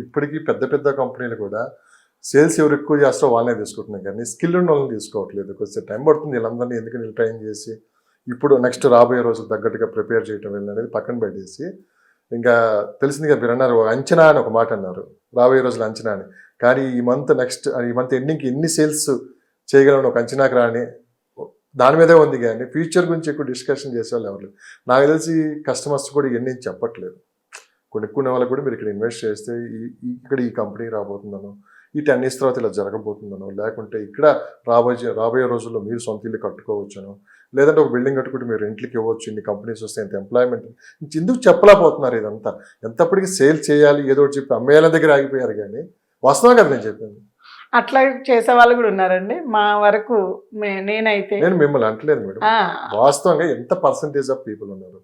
ఇప్పటికీ పెద్ద పెద్ద కంపెనీలు కూడా సేల్స్ ఎవరు ఎక్కువ చేస్తారో వాళ్ళనే తీసుకుంటున్నాయి కానీ స్కిల్ ఉన్న వాళ్ళని తీసుకోవట్లేదు. కొంచెం టైం పడుతుంది వీళ్ళందరినీ ఎందుకు ట్రైన్ చేసి ఇప్పుడు నెక్స్ట్ రాబోయే రోజులు తగ్గట్టుగా ప్రిపేర్ చేయటం అనేది పక్కన పెట్టేసి ఇంకా తెలిసిందిగా మీరు అన్నారు అంచనా అని ఒక మాట అన్నారు, రాబోయే రోజులు అంచనా అని. కానీ ఈ మంత్ ఎండింగ్కి ఎన్ని సేల్స్ చేయగలను ఒక అంచనాకు రాని దాని మీదే ఉంది కానీ ఫ్యూచర్ గురించి ఎక్కువ డిస్కషన్ చేసేవాళ్ళు ఎవరు. నాకు తెలిసి కస్టమర్స్ కూడా ఇవన్నీ చెప్పట్లేదు. కొనుక్కునే వాళ్ళకి కూడా మీరు ఇక్కడ ఇన్వెస్ట్ చేస్తే ఇక్కడ ఈ కంపెనీ రాబోతుందనో, ఈ 10 years తర్వాత ఇలా జరగబోతుందనో, లేకుంటే ఇక్కడ రాబోయే రోజుల్లో మీరు సొంత ఇల్లు కట్టుకోవచ్చునో, లేదంటే ఒక బిల్డింగ్ కట్టుకుంటే మీరు రెంట్లకి ఇవ్వచ్చు, ఇన్ని కంపెనీస్ వస్తే ఇంత ఎంప్లాయ్మెంట్ ఎందుకు చెప్పలేకపోతున్నారు. ఇదంతా ఎంతప్పటికీ సేల్ చేయాలి ఏదో ఒకటి చెప్పి అమ్మేయాల దగ్గర ఆగిపోయారు కానీ వాస్తవం కదా నేను చెప్పింది. అట్లా చేసే వాళ్ళు కూడా ఉన్నారండి. మా వరకు నేనైతే నేను మిమ్మల్ని అంటలేదు మేడం, వాస్తవంగా ఎంత పర్సంటేజ్ ఆఫ్ పీపుల్ ఉన్నారు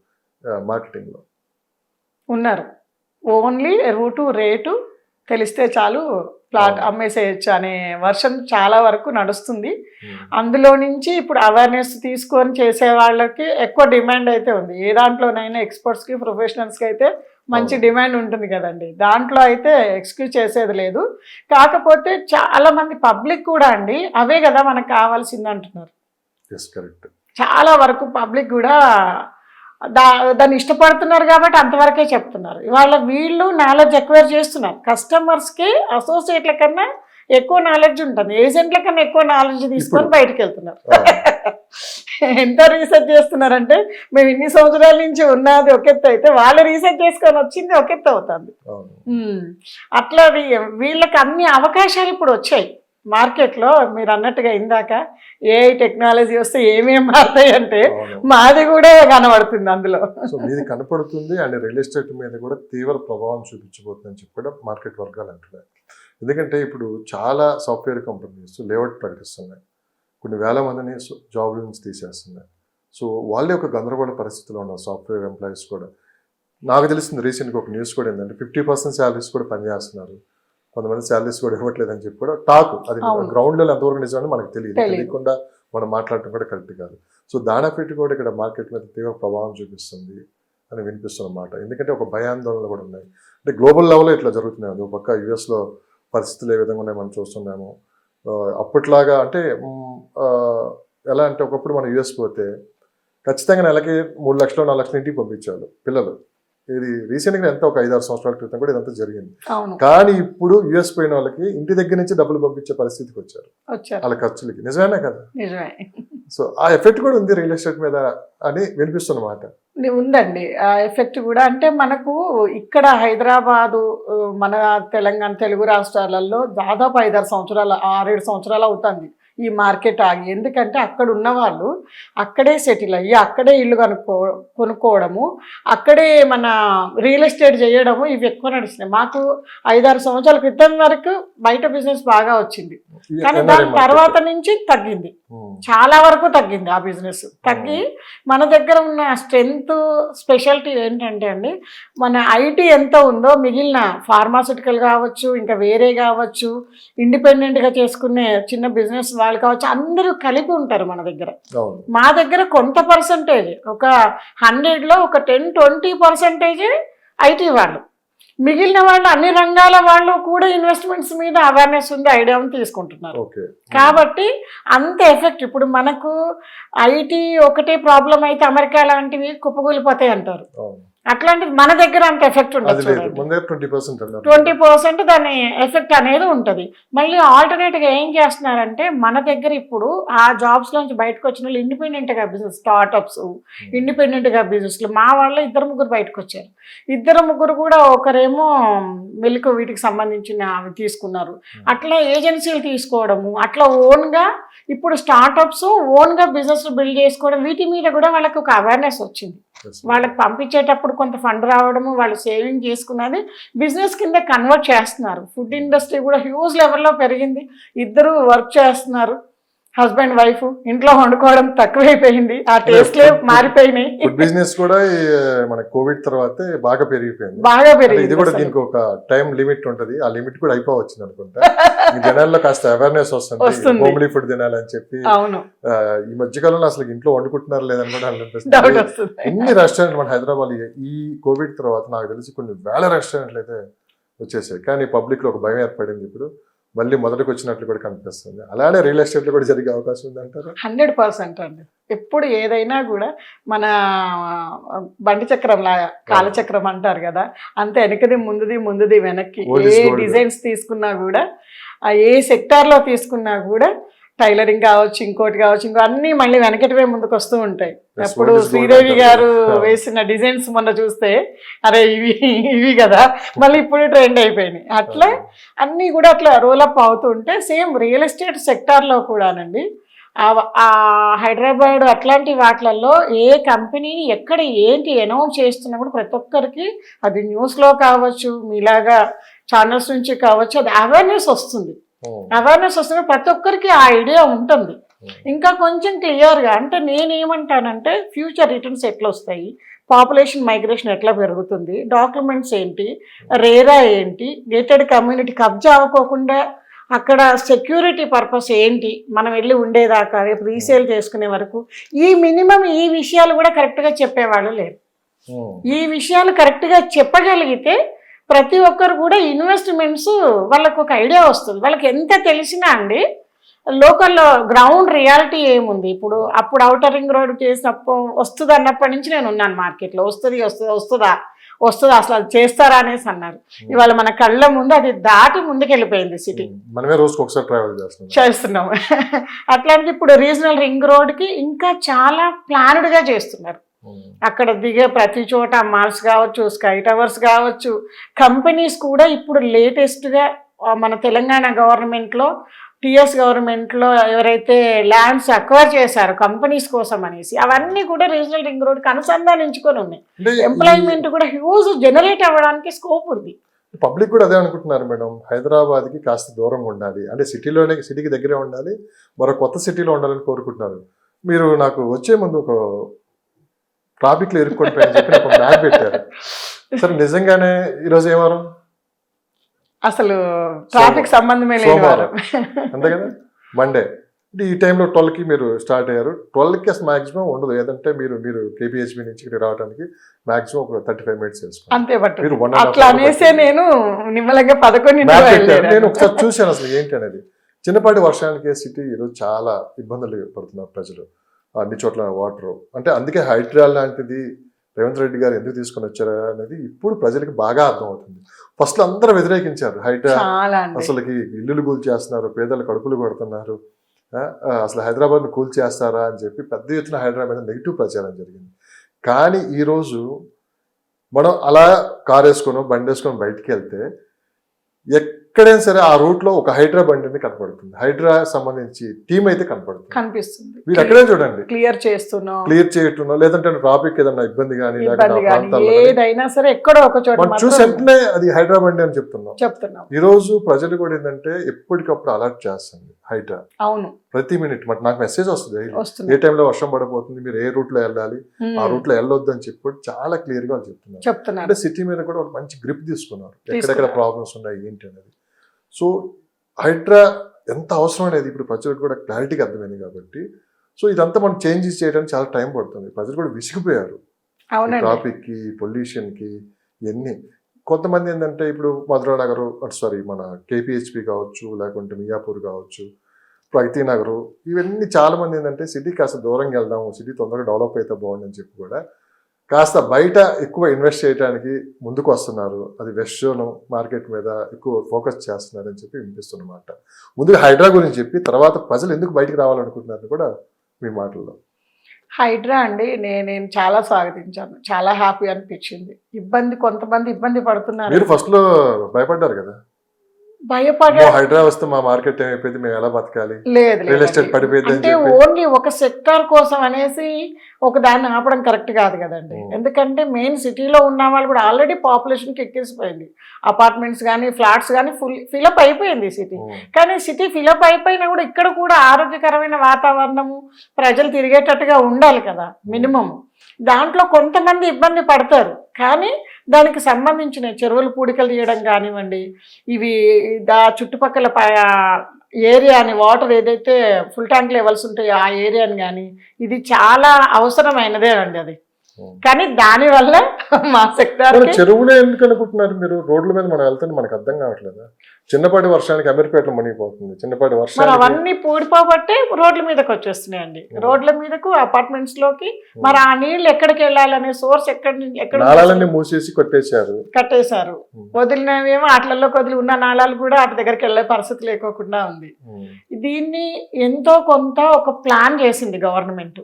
మార్కెటింగ్ లో ఉన్నారు. ఓన్లీ రేటు తెలిస్తే చాలు ప్లాట్ అమ్మేసేయచ్చు అనే వర్షన్ చాలా వరకు నడుస్తుంది. అందులో నుంచి ఇప్పుడు అవేర్నెస్ తీసుకొని చేసే వాళ్ళకి ఎక్కువ డిమాండ్ అయితే ఉంది. ఏ దాంట్లోనైనా ఎక్స్పర్ట్స్కి ప్రొఫెషనల్స్కి అయితే మంచి డిమాండ్ ఉంటుంది కదండి. దాంట్లో అయితే ఎక్స్క్యూజ్ చేసేది లేదు. కాకపోతే చాలా మంది పబ్లిక్ కూడా అండి అవే కదా మనకు కావాల్సింది అంటున్నారు. చాలా వరకు పబ్లిక్ కూడా దాన్ని ఇష్టపడుతున్నారు కాబట్టి అంతవరకే చెప్తున్నారు. ఇవాళ వీళ్ళు నాలెడ్జ్ ఎక్వైర్ చేస్తున్నారు. కస్టమర్స్కి అసోసియేట్ల కన్నా ఎక్కువ నాలెడ్జ్ ఉంటుంది, ఏజెంట్ల కన్నా ఎక్కువ నాలెడ్జ్ తీసుకొని బయటకు వెళ్తున్నారు. ఎంత రీసెర్చ్ చేస్తున్నారంటే మేము ఇన్ని సంవత్సరాల నుంచి ఉన్నది ఒక ఎత్తు అయితే వాళ్ళు రీసెర్చ్ చేసుకొని వచ్చింది ఒక ఎత్తు అవుతుంది. అట్లా వీళ్ళకి అన్ని అవకాశాలు ఇప్పుడు వచ్చాయి మార్కెట్లో. మీరు అన్నట్టుగా ఇందాక ఏఐ టెక్నాలజీ వస్తే ఏమేమి మారుతాయి అంటే మాది కూడా కనబడుతుంది అందులో. సో మీది కనపడుతుంది అండ్ రియల్ ఎస్టేట్ మీద కూడా తీవ్ర ప్రభావం చూపించబోతుందని చెప్పి కూడా మార్కెట్ వర్గాలు అంటున్నాయి. ఎందుకంటే ఇప్పుడు చాలా సాఫ్ట్వేర్ కంపెనీస్ లేఅవుట్ ప్రకటిస్తున్నాయి, కొన్ని వేల మందిని జాబ్ నుంచి తీసేస్తున్నాయి. సో వాళ్ళే ఒక గందరగోళ పరిస్థితిలో ఉన్నారు సాఫ్ట్వేర్ ఎంప్లాయీస్ కూడా. నాకు తెలిసింది రీసెంట్గా ఒక న్యూస్ కూడా ఏంటంటే 50% శాలరీస్ కూడా పనిచేస్తున్నారు, కొంతమంది శాలరీస్ కూడా ఇవ్వట్లేదని చెప్పి కూడా టాక్. అది గ్రౌండ్ లెవెల్ ఎంతవరకు నిజమని మనకు తెలియకుండా మనం మాట్లాడటం కూడా కరెక్ట్ కాదు. సో దాని ఎఫెక్ట్ కూడా ఇక్కడ మార్కెట్ మీద తీవ్ర ప్రభావం చూపిస్తుంది అని వినిపిస్తున్నమాట. ఎందుకంటే ఒక భయాందోళనలు కూడా ఉన్నాయి. అంటే గ్లోబల్ లెవెల్లో ఇట్లా జరుగుతున్నాయి. ఒక పక్క యుఎస్లో పరిస్థితులు ఏ విధంగా ఉన్నాయి మనం చూస్తున్నాము. అప్పట్లాగా అంటే ఎలా అంటే ఒకప్పుడు మనం యుఎస్ పోతే ఖచ్చితంగా నెలకి 3 లక్షలు 4 లక్షలు ఇంటికి పంపించారు పిల్లలు. ఇది రీసెంట్గా ఎంత ఒక 5-6 సంవత్సరాల క్రితం కూడా ఇదంతా జరిగింది. కానీ ఇప్పుడు యుఎస్ పోయిన వాళ్ళకి ఇంటి దగ్గర నుంచి డబ్బులు పంపించే పరిస్థితికి వచ్చారు వాళ్ళ ఖర్చులకి. నిజమేనా కదా? సో ఆ ఎఫెక్ట్ కూడా ఉంది రియల్ ఎస్టేట్ మీద అని వినిపిస్తున్నమాట. ఉందండి ఆ ఎఫెక్ట్ కూడా. అంటే మనకు ఇక్కడ హైదరాబాదు, మన తెలంగాణ, తెలుగు రాష్ట్రాలలో దాదాపు 5-6 సంవత్సరాలు 6-7 సంవత్సరాలు అవుతుంది ఈ మార్కెట్ ఆగి. ఎందుకంటే అక్కడ ఉన్న వాళ్ళు అక్కడే సెటిల్ అయ్యి అక్కడే ఇల్లు కొనుక్కోవడము, అక్కడే మన రియల్ ఎస్టేట్ చేయడము ఇవి ఎక్కువ నడుస్తున్నాయి. మాకు 5-6 సంవత్సరాల క్రితం వరకు బయట బిజినెస్ బాగా వచ్చింది, కానీ దాని తర్వాత నుంచి తగ్గింది, చాలా వరకు తగ్గింది. ఆ బిజినెస్ తగ్గి మన దగ్గర ఉన్న స్ట్రెంగ్త్ స్పెషాలిటీ ఏంటంటే అండి, మన ఐటీ ఎంత ఉందో మిగిలిన ఫార్మాస్యూటికల్ కావచ్చు, ఇంకా వేరే కావచ్చు, ఇండిపెండెంట్గా చేసుకునే చిన్న బిజినెస్ వాళ్ళు కావచ్చు, అందరూ కలిపి ఉంటారు మన దగ్గర. మా దగ్గర కొంత పర్సంటేజ్, ఒక 100లో ఒక 10-20% ఐటీ వాళ్ళు, మిగిలిన వాళ్ళు అన్ని రంగాల వాళ్ళు కూడా ఇన్వెస్ట్మెంట్స్ మీద అవేర్నెస్ ఉంది, ఐడియా ఉంది, తీసుకుంటున్నారు. కాబట్టి అంత ఎఫెక్ట్. ఇప్పుడు మనకు ఐటీ ఒకటే ప్రాబ్లం అయితే అమెరికా లాంటివి కుప్పకూలిపోతాయి అంటారు. అట్లాంటిది మన దగ్గర అంత ఎఫెక్ట్ ఉండదు. 20% దాని ఎఫెక్ట్ అనేది ఉంటుంది. మళ్ళీ ఆల్టర్నేట్గా ఏం చేస్తున్నారంటే మన దగ్గర ఇప్పుడు ఆ జాబ్స్ నుంచి బయటకు వచ్చిన వాళ్ళు ఇండిపెండెంట్గా బిజినెస్, స్టార్టప్స్, ఇండిపెండెంట్గా బిజినెస్లు, మా వాళ్ళు 2-3 బయటకు వచ్చారు. 2-3 కూడా ఒకరేమో మిల్క్ వీటికి సంబంధించిన అవి తీసుకున్నారు. అట్లా ఏజెన్సీలు తీసుకోవడము, అట్లా ఓన్గా ఇప్పుడు స్టార్టప్స్ ఓన్గా బిజినెస్ బిల్డ్ చేసుకోవడం, వీటి మీద కూడా వాళ్ళకి ఒక అవేర్నెస్ వచ్చింది. వాళ్ళకి పంపించేటప్పుడు కొంత ఫండ్ రావడము, వాళ్ళు సేవింగ్ చేసుకున్నది బిజినెస్ కింద కన్వర్ట్ చేస్తున్నారు. ఫుడ్ ఇండస్ట్రీ కూడా హ్యూజ్ లెవెల్లో పెరిగింది. 2 వర్క్ చేస్తున్నారు, హస్బెండ్ వైఫ్. ఇంట్లో వండుకోవడం తక్కువైపోయింది, ఆ టేస్ట్లే మారిపోయినాయి. ఫుడ్ బిజినెస్ కూడా మన కోవిడ్ తర్వాత బాగా పెరిగిపోయింది. ఇది కూడా దీనికి ఒక టైం లిమిట్ ఉంటుంది, ఆ లిమిట్ కూడా అయిపోవచ్చింది అనుకుంటా. జనాల్లో కాస్త అవేర్నెస్ వస్తుంది, హోమ్లీ ఫుడ్ తినాలని చెప్పి. ఈ మధ్యకాలంలో అసలు ఇంట్లో వండుకుంటున్నారు లేదని కూడా అనిపిస్తుంది. ఎన్ని రెస్టారెంట్లు మన హైదరాబాద్ ఈ కోవిడ్ తర్వాత నాకు తెలిసి కొన్ని వేల రెస్టారెంట్లు అయితే వచ్చేసాయి. కానీ పబ్లిక్లో ఒక భయం ఏర్పడింది. ఇప్పుడు మళ్ళీ మొదటికి వచ్చినట్లు కూడా కనిపిస్తుంది. అలానే రియల్ ఎస్టేట్లో కూడా జరిగే అవకాశం ఉంది అంటారా? 100% అండి. ఎప్పుడు ఏదైనా కూడా మన బండి చక్రం లాగా కాలచక్రం అంటారు కదా, అంతే వెనకది ముందుది ముందుది వెనక్కి. Old is A gold. Designs తీసుకున్నా కూడా, ఏ సెక్టార్లో తీసుకున్నా కూడా, టైలరింగ్ కావచ్చు, ఇంకోటి కావచ్చు, ఇంకో అన్నీ మళ్ళీ వెనకటివే ముందుకు వస్తూ ఉంటాయి. Yes, అప్పుడు old is gold శ్రీదేవి అంటారు గారు కదా. వేసిన డిజైన్స్ మొన్న చూస్తే అరే ఇవి కదా, మళ్ళీ ఇప్పుడు ట్రెండ్ అయిపోయినాయి. అట్లా అన్నీ కూడా అట్లా రోలప్ అవుతూ ఉంటే సేమ్ రియల్ ఎస్టేట్ సెక్టార్లో కూడానండి. ఆ హైదరాబాద్ అట్లాంటి వాటిలలో ఏ కంపెనీని ఎక్కడ ఏంటి అనౌన్స్ చేస్తున్నా కూడా ప్రతి ఒక్కరికి అది న్యూస్లో కావచ్చు, మీలాగా ఛానల్స్ నుంచి కావచ్చు, అది అవేర్నెస్ వస్తుంది. అవేర్నెస్ వస్తుంది, ప్రతి ఒక్కరికి ఆ ఐడియా ఉంటుంది. ఇంకా కొంచెం క్లియర్గా అంటే నేనేమంటానంటే ఫ్యూచర్ రిటర్న్స్ ఎట్లా వస్తాయి, పాపులేషన్ మైగ్రేషన్ ఎట్లా పెరుగుతుంది, డాక్యుమెంట్స్ ఏంటి, రేరా ఏంటి, గేటెడ్ కమ్యూనిటీ కబ్జా అవ్వకోకుండా అక్కడ సెక్యూరిటీ పర్పస్ ఏంటి, మనం వెళ్ళి ఉండేదాకా రేపు రీసేల్ చేసుకునే వరకు ఈ మినిమం ఈ విషయాలు కూడా కరెక్ట్గా చెప్పేవాళ్ళు లేరు. ఈ విషయాలు కరెక్ట్గా చెప్పగలిగితే ప్రతి ఒక్కరు కూడా ఇన్వెస్ట్మెంట్స్ వాళ్ళకు ఒక ఐడియా వస్తుంది. వాళ్ళకి ఎంత తెలిసినా అండి లోకల్లో గ్రౌండ్ రియాలిటీ ఏముంది. ఇప్పుడు అప్పుడు ఔటర్ రింగ్ రోడ్ చేసినప్పుడు వస్తుంది అన్నప్పటి నుంచి నేను ఉన్నాను మార్కెట్లో. వస్తుందా అసలు అది చేస్తారా అనేసి అన్నారు. ఇవాళ మన కళ్ళ ముందు అది దాటి ముందుకెళ్ళిపోయింది సిటీ. మనమే రోజుకి ఒకసారి ట్రావెల్ చేస్తున్నాం. అట్లాంటి ఇప్పుడు రీజనల్ రింగ్ రోడ్కి ఇంకా చాలా ప్లాన్డ్గా చేస్తున్నారు. అక్కడ దిగే ప్రతి చోట మాల్స్ కావచ్చు, స్కై టవర్స్ కావచ్చు, కంపెనీస్ కూడా ఇప్పుడు లేటెస్ట్గా మన తెలంగాణ గవర్నమెంట్లో టీఎస్ గవర్నమెంట్లో ఎవరైతే ల్యాండ్స్ అక్వైర్ చేశారో కంపెనీస్ కోసం అనేసి అవన్నీ కూడా రీజనల్ రింగ్ రోడ్కి అనుసంధానించుకొని ఉన్నాయి. ఎంప్లాయ్మెంట్ కూడా హ్యూజ్ జనరేట్ అవ్వడానికి స్కోప్ ఉంది. పబ్లిక్ కూడా అదే అనుకుంటున్నారు మేడం, హైదరాబాద్కి కాస్త దూరంగా ఉండాలి అంటే సిటీకి దగ్గరే ఉండాలి, మరో కొత్త సిటీలో ఉండాలని కోరుకుంటున్నారు. మీరు నాకు వచ్చే ముందు ఒక ట్రాఫిక్లో ఇరుక్కొనిపోయని చెప్పి నాకు బ్యాగ్ పెట్టారు. సరే నిజంగానే ఈరోజు ఏ వారం? అసలు ట్రాఫిక్ సంబంధమే లేదు వారం. అంతే కదా, మండే. ఈ టైంలో 12కి మీరు స్టార్ట్ అయ్యారు. 12కి అసలు మాక్సిమం ఉండదు, ఏదంటే మీరు కేపీహెచ్బి నుంచి ఇక్కడ రావడానికి మాక్సిమం ఒక 35 మినిట్స్ వేసుకోండి. అంతే పట్టు. అట్లా అనేసే నేను నిమ్మలంగా 11 నేను ఒకసారి చూశాను అసలు ఏంటి అనేది. చిన్నపాటి వర్షానికి సిటీ ఈరోజు చాలా ఇబ్బందులు పడుతున్నారు ప్రజలు, అన్ని చోట్ల వాటర్. అంటే అందుకే హైడ్రా లాంటిది రేవంత్ రెడ్డి గారు ఎందుకు తీసుకొని వచ్చారా అనేది ఇప్పుడు ప్రజలకు బాగా అర్థమవుతుంది. ఫస్ట్ అందరూ వ్యతిరేకించారు, హైడ్రా అసలుకి ఇల్లులు కూల్చేస్తున్నారు, పేదలు కడుపులు కొడుతున్నారు, అసలు హైదరాబాద్ను కూల్చేస్తారా అని చెప్పి పెద్ద ఎత్తున హైడ్రా మీద నెగిటివ్ ప్రచారం జరిగింది. కానీ ఈరోజు మనం అలా కారు వేసుకొని బండి వేసుకొని బయటికి వెళ్తే ఎక్కడైనా సరే ఆ రూట్ లో ఒక హైడ్రా బండి అనేది కనపడుతుంది, హైడ్రా సంబంధించి టీం అయితే కనిపిస్తుంది. మీరు ఎక్కడే చూడండి క్లియర్ చేయటం, లేదంటే ట్రాఫిక్ ఏదన్నా ఇబ్బంది కానీ ఏదైనా సరే ఎక్కడో ఒక చోట చూసి వెంటనే అది హైడ్రా బండి అని చెప్తున్నాం. ఈ రోజు ప్రజలు కూడా ఏంటంటే ఎప్పటికప్పుడు అలర్ట్ చేస్తుంది హైడ్రా. అవును, ప్రతి మినిట్ నాకు మెసేజ్ వస్తుంది, ఏ టైంలో వర్షం పడబోతుంది, మీరు ఏ రూట్ లో వెళ్ళాలి, ఆ రూట్ లో వెళ్ళొద్దు అని చెప్పి చాలా క్లియర్ గా చెప్తున్నారు. అంటే సిటీ మీద కూడా ఒక మంచి గ్రిప్ తీసుకున్నారు, ఎక్కడెక్కడ ప్రాబ్లమ్స్ ఉన్నాయి ఏంటి అనేది. సో హైడ్రా ఎంత అవసరం అనేది ఇప్పుడు ప్రజలకు కూడా క్లారిటీగా అర్థమైంది కాబట్టి, సో ఇదంతా మనం చేంజెస్ చేయడానికి చాలా టైం పడుతుంది. ప్రజలు కూడా విసిగిపోయారు ట్రాఫిక్ కి, పొల్యూషన్ కి, ఇవన్నీ. కొంతమంది ఏంటంటే ఇప్పుడు మధురా నగర్ మన కేపీహెచ్పి కావచ్చు, లేకుంటే మియాపూర్ కావచ్చు, ప్రగతి నగరు, ఇవన్నీ చాలా మంది ఏంటంటే సిటీ కాస్త దూరంగా వెళ్దాము, సిటీ తొందరగా డెవలప్ అయితే బాగుండని చెప్పి కూడా కాస్త బయట ఎక్కువ ఇన్వెస్ట్ చేయడానికి ముందుకు వస్తున్నారు. అది వెస్ట్ జోన్ మార్కెట్ మీద ఎక్కువ ఫోకస్ చేస్తున్నారు అని చెప్పి వినిపిస్తున్నమాట. ముందుగా హైడ్రా గురించి చెప్పి తర్వాత ప్రజలు ఎందుకు బయటకు రావాలనుకుంటున్నారు కూడా మీ మాటల్లో. హైడ్రా అండి నేను చాలా స్వాగతించాను, చాలా హ్యాపీ అనిపించింది. కొంతమంది ఇబ్బంది పడుతున్నారు. మీరు ఫస్ట్ లో భయపడ్డారు కదా, హైడ్రా వస్తే మా మార్కెట్ ఏమైపోయింది, మేము ఎలా బతకాలి, రియల్ ఎస్టేట్ పడిపోయింది అంటే ఓన్లీ ఒక సెక్టార్ కోసం అనేసి ఒక దాన్ని ఆపడం కరెక్ట్ కాదు కదండి. ఎందుకంటే మెయిన్ సిటీలో ఉన్న వాళ్ళు కూడా ఆల్రెడీ పాపులేషన్కి ఎక్కిసిపోయింది, అపార్ట్మెంట్స్ కానీ ఫ్లాట్స్ కానీ ఫిలప్ అయిపోయింది సిటీ. కానీ సిటీ ఫిలప్ అయిపోయినా కూడా ఇక్కడ కూడా ఆరోగ్యకరమైన వాతావరణము, ప్రజలు తిరిగేటట్టుగా ఉండాలి కదా మినిమం. దాంట్లో కొంతమంది ఇబ్బంది పడతారు, కానీ దానికి సంబంధించిన చెరువులు పూడికలు తీయడం కానివ్వండి, ఇవి చుట్టుపక్కల ఏరియాని వాటర్ ఏదైతే ఫుల్ ట్యాంక్ లెవెల్స్ ఉంటాయో ఆ ఏరియాని కానీ, ఇది చాలా అవసరమైనదే అండి. అది కానీ దానివల్ల మా సెక్టార్ మరి చెరువులే ఎందుకు అనుకుంటున్నారు మీరు? రోడ్ల మీద మనం వెళ్తుంటే మనకు అర్థం కావట్లేదు. చిన్నపాటి వర్షానికి అమీర్పేటలో మునిగిపోతుంది, చిన్నపాటి మరి వర్షానికి అవన్నీ పూడిపోబట్టే రోడ్ల మీదకి వచ్చేస్తున్నాయండి. రోడ్ల మీదకు అపార్ట్మెంట్స్ లోకి మరి ఆ నీళ్లు ఎక్కడికి వెళ్ళాలనే సోర్స్ ఎక్కడ నాళాలన్నీ మూసేసి కొట్టేశారు. కట్టేశారు. వదిలినవేమో వాటిలలో వదిలి ఉన్న నాళాలు కూడా వాటి దగ్గరికి వెళ్ళే పరిస్థితి లేకోకుండా ఉంది. దీన్ని ఎంతో కొంత ఒక ప్లాన్ చేసింది గవర్నమెంట్.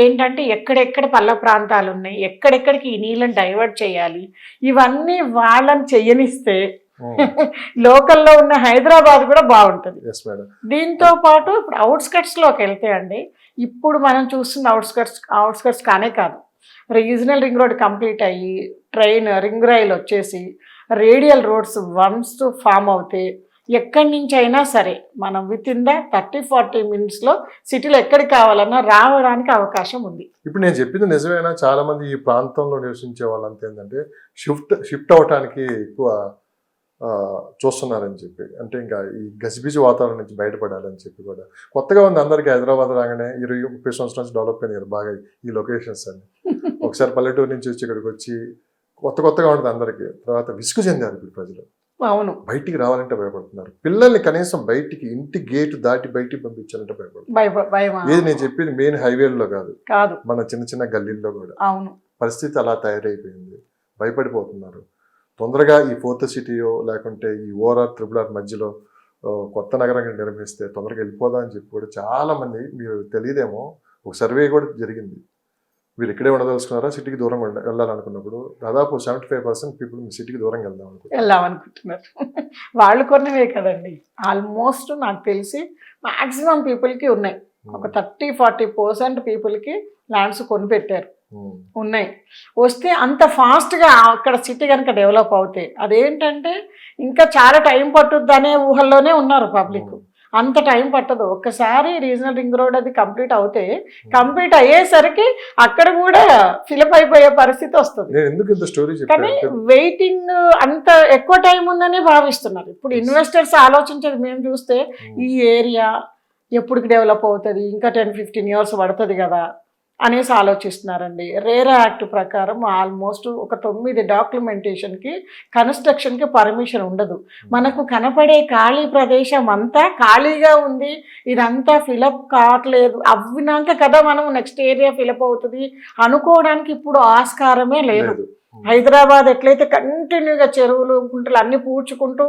ఏంటంటే ఎక్కడెక్కడ పల్ల ప్రాంతాలు ఉన్నాయి, ఎక్కడెక్కడికి ఈ నీళ్ళని డైవర్ట్ చేయాలి, ఇవన్నీ వాళ్ళని చెయ్యనిస్తే లోకల్లో ఉన్న హైదరాబాద్ కూడా బాగుంటుంది. దీంతో పాటు ఇప్పుడు అవుట్స్కట్స్ లోకి వెళ్తే అండి, ఇప్పుడు మనం చూస్తున్న అవుట్స్కట్స్ కానే కాదు, రీజనల్ రింగ్ రోడ్ కంప్లీట్ అయ్యి ట్రైన్ రింగ్ రైల్ వచ్చేసి రేడియల్ రోడ్స్ వన్స్ ఫామ్ అవుతే ఎక్కడి నుంచి అయినా సరే మనం విత్ ఇన్ ద 30-40 మినిట్స్లో సిటీలో ఎక్కడికి కావాలన్నా రావడానికి అవకాశం ఉంది. ఇప్పుడు నేను చెప్పింది నిజమేనా? చాలా మంది ఈ ప్రాంతంలో నివసించే వాళ్ళంతా ఏంటంటే షిఫ్ట్ అవటానికి ఎక్కువ చూస్తున్నారని చెప్పి, అంటే ఇంకా ఈ గజిబిజి వాతావరణం నుంచి బయటపడాలని చెప్పి కూడా. కొత్తగా ఉంది అందరికీ హైదరాబాద్ రాగానే 20-30 సంవత్సరాల నుంచి డెవలప్ అయింది కదా బాగా ఈ లొకేషన్స్ అన్ని. ఒకసారి పల్లెటూరు నుంచి వచ్చి ఇక్కడికి వచ్చి కొత్తగా ఉంటుంది అందరికీ. తర్వాత విసుగు చెందారు ఇప్పుడు ప్రజలు. అవును, బయటికి రావాలంటే భయపడుతున్నారు. పిల్లల్ని కనీసం బయటికి ఇంటి గేటు దాటి బయటికి పంపించాలంటే భయపడుతున్నారు. ఏది నేను చెప్పేది మెయిన్ హైవేల్లో కాదు, మన చిన్న గల్లీల్లో కూడా అవును పరిస్థితి అలా తయారైపోయింది. భయపడిపోతున్నారు. తొందరగా ఈ 4th సిటీయో లేకుంటే ఈ ఓఆర్ఆర్ ట్రిపుల్ మధ్యలో కొత్త నగరంగా నిర్మిస్తే తొందరగా వెళ్ళిపోదా అని చెప్పి కూడా చాలా మంది, మీరు తెలియదేమో, ఒక సర్వే కూడా జరిగింది. మీరు ఇక్కడే ఉండదలుచుకున్నారా, సిటీకి దూరం వెళ్ళాలనుకున్నప్పుడు దాదాపు 75% పీపుల్ మీ సిటీకి దూరం వెళ్దాం అనుకుంటున్నారు. వాళ్ళు కొన్నవే కదండి, ఆల్మోస్ట్ నాకు తెలిసి మాక్సిమం పీపుల్కి ఉన్నాయి. ఒక 30-40% పీపుల్కి ల్యాండ్స్ కొనిపెట్టారు ఉన్నాయి. వస్తే అంత ఫాస్ట్గా అక్కడ సిటీ కనుక డెవలప్ అవుతే అదేంటంటే ఇంకా చాలా టైం పట్టుద్ది అనే ఊహల్లోనే ఉన్నారు పబ్లిక్. అంత టైం పట్టదు. ఒక్కసారి రీజనల్ రింగ్ రోడ్ అది కంప్లీట్ అవుతే కంప్లీట్ అయ్యేసరికి అక్కడ కూడా ఫిలప్ అయిపోయే పరిస్థితి వస్తుంది. కానీ వెయిటింగ్ అంత ఎక్కువ టైం ఉందని భావిస్తున్నారు. ఇప్పుడు ఇన్వెస్టర్స్ ఆలోచించేది మేము చూస్తే ఈ ఏరియా ఎప్పటికి డెవలప్ అవుతుంది, ఇంకా 10-15 years పడుతుంది కదా అనేసి ఆలోచిస్తున్నారండి. రేరా యాక్ట్ ప్రకారం ఆల్మోస్ట్ ఒక 9 డాక్యుమెంటేషన్కి కన్స్ట్రక్షన్కి పర్మిషన్ ఉండదు. మనకు కనపడే ఖాళీ ప్రదేశం అంతా ఖాళీగా ఉంది, ఇదంతా ఫిలప్ కావట్లేదు, అవ్వినాక కదా మనం నెక్స్ట్ ఏరియా ఫిలప్ అవుతుంది అనుకోవడానికి ఇప్పుడు ఆస్కారమే లేదు. హైదరాబాద్ ఎట్లయితే కంటిన్యూగా చెరువులు గుంటలు అన్ని పూడ్చుకుంటూ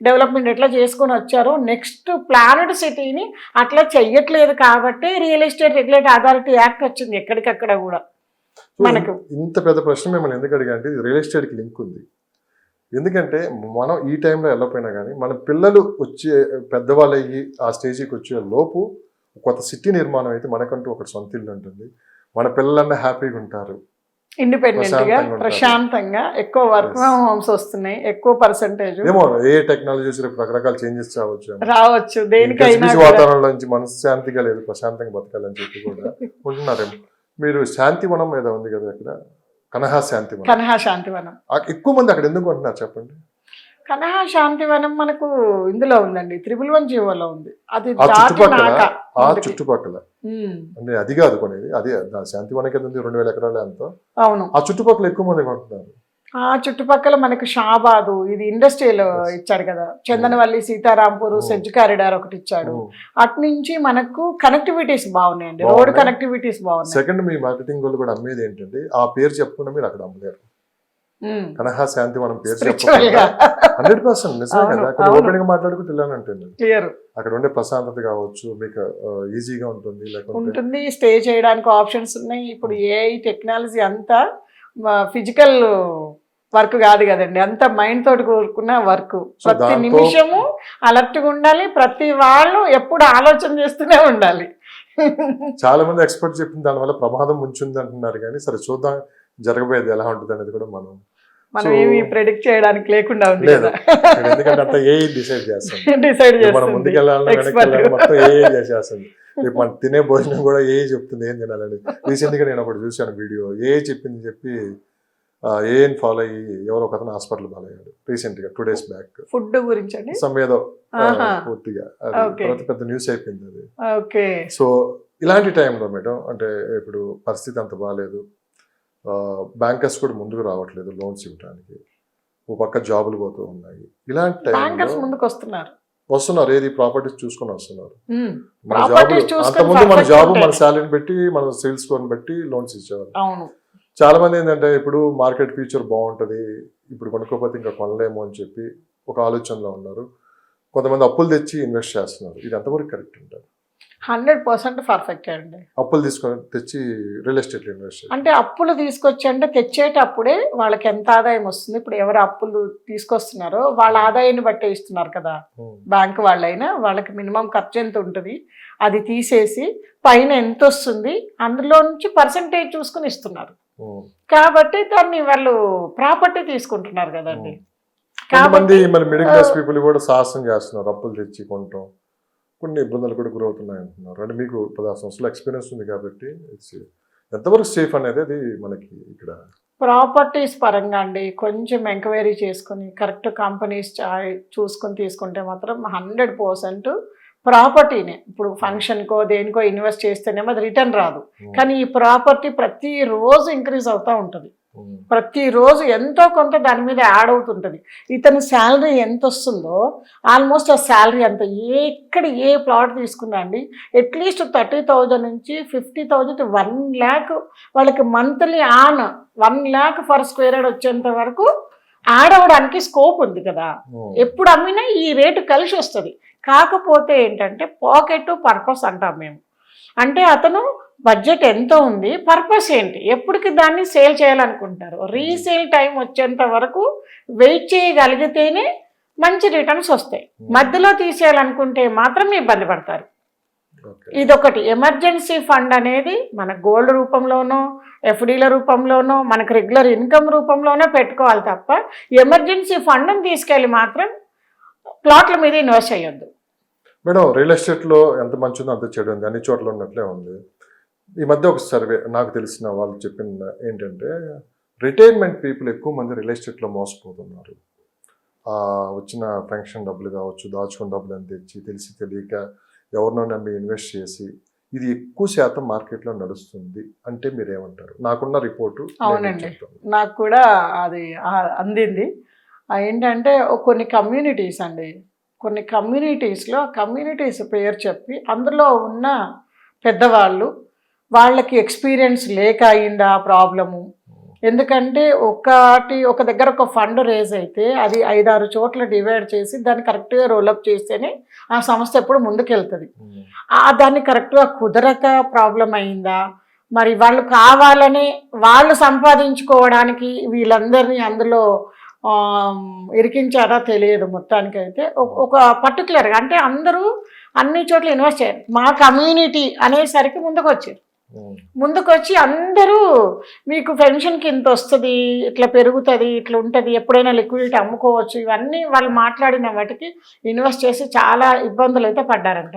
డెవలప్మెంట్ ఎట్లా చేసుకొని వచ్చారో నెక్స్ట్ ప్లానెడ్ సిటీని అట్లా చెయ్యట్లేదు. కాబట్టి real estate regulatory authority act వచ్చింది ఎక్కడికక్కడ కూడా. మనకు ఇంత పెద్ద ప్రశ్న మిమ్మల్ని ఎందుకు అడిగా అంటే రియల్ ఎస్టేట్కి లింక్ ఉంది. ఎందుకంటే మనం ఈ టైంలో వెళ్ళకపోయినా కానీ మన పిల్లలు వచ్చే పెద్దవాళ్ళు అయ్యి ఆ స్టేజ్కి వచ్చే లోపు కొత్త సిటీ నిర్మాణం అయితే మనకంటూ ఒక సొంత ఇల్లు ఉంటుంది, మన పిల్లలన్నా హ్యాపీగా ఉంటారు, ఇండిపెండెంట్ గా ప్రశాంతంగా. ఎక్కువ వర్క్ ఫ్రమ్ హోమ్స్ వస్తున్నాయి, ఎక్కువ పర్సెంటేజ్. ఏమో ఏ టెక్నాలజీస్ రకరకాల చేంజెస్ రావచ్చు, దేనికైనా వాతావరణం నుంచి మనశ్శాంతిగా లేదు, ప్రశాంతంగా బతకాలని చెప్పి కూడా ఉంటున్నారేమో. మీరు శాంతివనం ఏదో ఉంది కదా అక్కడ, కనహా శాంతివనం ఎక్కువ మంది అక్కడ ఎందుకు ఉంటున్నారు చెప్పండి? కనహా శాంతివనం మనకు ఇందులో ఉందండి, 111 జీవోలో ఉంది. అది చుట్టుపక్కల అంటే అది కాదు కొనేది, అదే శాంతివనం కింద ఉంది 2000 ఎకరాలు ఎంతో. అవును, ఆ చుట్టుపక్కల ఎక్కువ మంది కొంటున్నారు. ఆ చుట్టుపక్కల మనకు షాబాదు ఇది ఇండస్ట్రియల్ ఇచ్చాడు కదా, చందనవల్లి, సీతారాంపూర్, సెజ్ కారిడార్ ఒకటి ఇచ్చాడు. అటు నుంచి మనకు కనెక్టివిటీస్ బాగున్నాయండి, రోడ్ కనెక్టివిటీస్ బాగున్నాయి. సెకండ్ మీ మార్కెటింగ్ వాళ్ళు కూడా అమ్మేది ఏంటంటే ఆ పేరు చెప్పకుండా మీరు అక్కడ అమ్మలేరు. కనహా శాంతివనం పేరు చెప్పకుండా 100% నిజమే కదా. అక్కడ ఓపెన్ గా మాట్లాడుకుంటూ వెళ్ళానంటుంది, అక్కడ ఉండే ప్రశాంతత కావచ్చు, మీకు ఈజీగా ఉంటుంది, ఉంటుంది, స్టే చేయడానికి ఆప్షన్స్ ఉన్నాయి. ఇప్పుడు ఏఐ టెక్నాలజీ అంతా ఫిజికల్ వర్క్ కాదు కదండి, అంత మైండ్ తోటి కూరుకున్న వర్క్. ప్రతి నిమిషము అలర్ట్గా ఉండాలి, ప్రతి వాళ్ళు ఎప్పుడు ఆలోచన చేస్తూనే ఉండాలి. చాలా మంది ఎక్స్పర్ట్ చెప్పింది దానివల్ల ప్రమాదం ముంచుంది అంటున్నారు, కానీ సరే చూద్దాం జరగబోయేది ఎలా ఉంటుంది అనేది కూడా మనం ఏమి ప్రెడిక్ట్ చేయడానికి లేకుండా ఉంది కదా. ఎందుకంటే అంతా ఏఐ డిసైడ్ చేస్తుంది, మనం ముందుకు వెళ్ళాలన్నా వెనక్కి వెళ్ళాలి మొత్తం ఏఐ చేసేస్తుంది. రేపు మనం తినే భోజనం కూడా ఏఐ చెప్తుంది ఏం తినాలని. రీసెంట్ గా నేను ఒకటి చూశాను వీడియో, ఏఐ చెప్పింది చెప్పి ఏఐని ఫాలో అయ్యి ఎవరో ఒక అతను హాస్పిటల్ పాలయ్యాడు రీసెంట్ గా 2 days బ్యాక్. ఫుడ్ గురించి సమేదో పూర్తిగా తర్వాత పెద్ద న్యూస్ అయిపోయింది అది. సో ఇలాంటి టైంలో మేడం అంటే ఇప్పుడు పరిస్థితి అంత బాగాలేదు, బ్యాంకర్స్ కూడా ముందుకు రావట్లేదు లోన్స్ ఇవ్వడానికి, ఓ పక్క జాబులు పోతూ ఉన్నాయి. ఇలాంటి బ్యాంకర్స్ టైంలో ముందుకు వస్తున్నారు. వస్తున్నారు, ఏది ప్రాపర్టీస్ చూసుకొని వస్తున్నారు. మన ప్రాపర్టీస్ జాబులు చూసుకొని అంతకుముందు మన perfect జాబ్ మన ఉంటాయి. శాలరీని బట్టి మన సేల్స్ స్కోర్ని బట్టి లోన్స్ ఇచ్చేవారు. అవును. చాలా మంది ఏంటంటే ఇప్పుడు మార్కెట్ ఫ్యూచర్ బాగుంటది, ఇప్పుడు కొనుక్కోపోతే ఇంకా కొనలేము అని చెప్పి ఒక ఆలోచనలో ఉన్నారు. కొంతమంది అప్పులు తెచ్చి ఇన్వెస్ట్ చేస్తున్నారు. ఇది ఎంతవరకు కరెక్ట్ ఉంటారు? 100% పర్ఫెక్ట్ అండి. అప్పులు తీసుకొని తెచ్చి రియల్ ఎస్టేట్లో ఇన్వెస్ట్ చేయాలి. అంటే అప్పులు తీసుకొచ్చి అంటే తెచ్చేటప్పుడే వాళ్ళకి ఎంత ఆదాయం వస్తుంది, ఇప్పుడు ఎవరు అప్పులు తీసుకొస్తున్నారో వాళ్ళ ఆదాయాన్ని బట్టే ఇస్తున్నారు కదా. బ్యాంక్ వాళ్ళైనా వాళ్ళకి మినిమం ఖర్చు ఎంత ఉంటుంది అది తీసేసి పైన ఎంత వస్తుంది అందులో నుంచి పర్సంటేజ్ చూసుకుని ఇస్తున్నారు. కాబట్టి దాన్ని వాళ్ళు ప్రాపర్టీ తీసుకుంటున్నారు కదండి. కొంతమంది మరి మిడిల్ క్లాస్ పీపుల్ కూడా సాహసం చేస్తున్నారు, అప్పులు తెచ్చి కొనటం, కొన్ని ఇబ్బందులు కూడా గురవుతున్నాయి అంటున్నారు. అంటే మీకు 10 సంవత్సరాల ఎక్స్పీరియన్స్ ఉంది కాబట్టి ఎంతవరకు సేఫ్ అనేది అది మనకి ఇక్కడ ప్రాపర్టీస్ పరంగా అండి కొంచెం ఎంక్వైరీ చేసుకుని కరెక్ట్ కంపెనీస్ చూసుకొని తీసుకుంటే మాత్రం 100% ప్రాపర్టీనే. ఇప్పుడు ఫంక్షన్కో దేనికో ఇన్వెస్ట్ చేస్తేనేమో అది రిటర్న్ రాదు, కానీ ఈ ప్రాపర్టీ ప్రతిరోజు ఇంక్రీజ్ అవుతూ ఉంటుంది. ప్రతిరోజు ఎంతో కొంత దాని మీద యాడ్ అవుతుంటుంది. ఇతని శాలరీ ఎంత వస్తుందో ఆల్మోస్ట్ ఆ శాలరీ అంత ఎక్కడ ఏ ప్లాట్ తీసుకున్నా అండి అట్లీస్ట్ 30,000 నుంచి 50,000 to 1 lakh వాళ్ళకి monthly on 1 lakh for square yard వచ్చేంత వరకు యాడ్ అవ్వడానికి స్కోప్ ఉంది కదా. ఎప్పుడు అమ్మినా ఈ రేటు కలిసి వస్తుంది. కాకపోతే ఏంటంటే పాకెట్ పర్పస్ అంటాం మేము. అంటే అతను బడ్జెట్ ఎంత ఉంది, పర్పస్ ఏంటి, ఎప్పటికి దాన్ని సేల్ చేయాలనుకుంటారు. రీసేల్ టైం వచ్చేంత వరకు వెయిట్ చేయగలిగితేనే మంచి రిటర్న్స్ వస్తాయి. మధ్యలో తీసేయాలనుకుంటే మాత్రం ఇబ్బంది పడతారు. ఇదొకటి. ఎమర్జెన్సీ ఫండ్ అనేది మన గోల్డ్ రూపంలోనో ఎఫ్డీల రూపంలోనో మనకు రెగ్యులర్ ఇన్కమ్ రూపంలోనో పెట్టుకోవాలి తప్ప ఎమర్జెన్సీ ఫండ్ని తీసుకెళ్ళి మాత్రం ప్లాట్ల మీద ఇన్వెస్ట్ చేయొద్దు. మేడం, రియల్ ఎస్టేట్లో ఎంత మంచి ఉందో అంత చెడు ఉంది, అన్ని చోట్ల ఉన్నట్లే ఉంది. ఈ మధ్య ఒక సర్వే నాకు తెలిసిన వాళ్ళు చెప్పిన ఏంటంటే రిటైర్మెంట్ పీపుల్ ఎక్కువ మంది రియల్ ఎస్టేట్లో మోసపోతున్నారు. వచ్చిన పెన్షన్ డబ్బులు కావచ్చు, దాచుకున్న డబ్బులు అని తెచ్చి తెలిసి తెలియక ఎవరినో నమ్మి ఇన్వెస్ట్ చేసి ఇది ఎక్కువ శాతం మార్కెట్లో నడుస్తుంది అంటే మీరేమంటారు? నాకున్న రిపోర్టు. అవునండి, నాకు కూడా అది అందింది. ఏంటంటే కొన్ని కమ్యూనిటీస్ అండి, కొన్ని కమ్యూనిటీస్లో కమ్యూనిటీస్ పేరు చెప్పి అందులో ఉన్న పెద్దవాళ్ళు వాళ్ళకి ఎక్స్పీరియన్స్ లేక అయిందా ప్రాబ్లము. ఎందుకంటే ఒక దగ్గర ఒక ఫండ్ రేజ్ అయితే అది 5-6 చోట్ల డివైడ్ చేసి దాన్ని కరెక్ట్గా రోలప్ చేస్తేనే ఆ సంస్థ ఎప్పుడు ముందుకెళ్తుంది. దాన్ని కరెక్ట్గా కుదరక ప్రాబ్లం అయిందా, మరి వాళ్ళు కావాలని వాళ్ళు సంపాదించుకోవడానికి వీళ్ళందరినీ అందులో ఇరికించారా తెలియదు. మొత్తానికైతే ఒక పర్టికులర్గా అంటే అందరూ అన్ని చోట్ల ఇన్వెస్ట్ చేయాలి. మా కమ్యూనిటీ అనేసరికి ముందుకు వచ్చి అందరూ మీకు పెన్షన్కి ఇంత వస్తుంది, ఇట్లా పెరుగుతుంది, ఇట్లా ఉంటుంది, ఎప్పుడైనా లిక్విడిటీ అమ్ముకోవచ్చు, ఇవన్నీ వాళ్ళు మాట్లాడిన వాటికి ఇన్వెస్ట్ చేసి చాలా ఇబ్బందులు అయితే పడ్డారంట.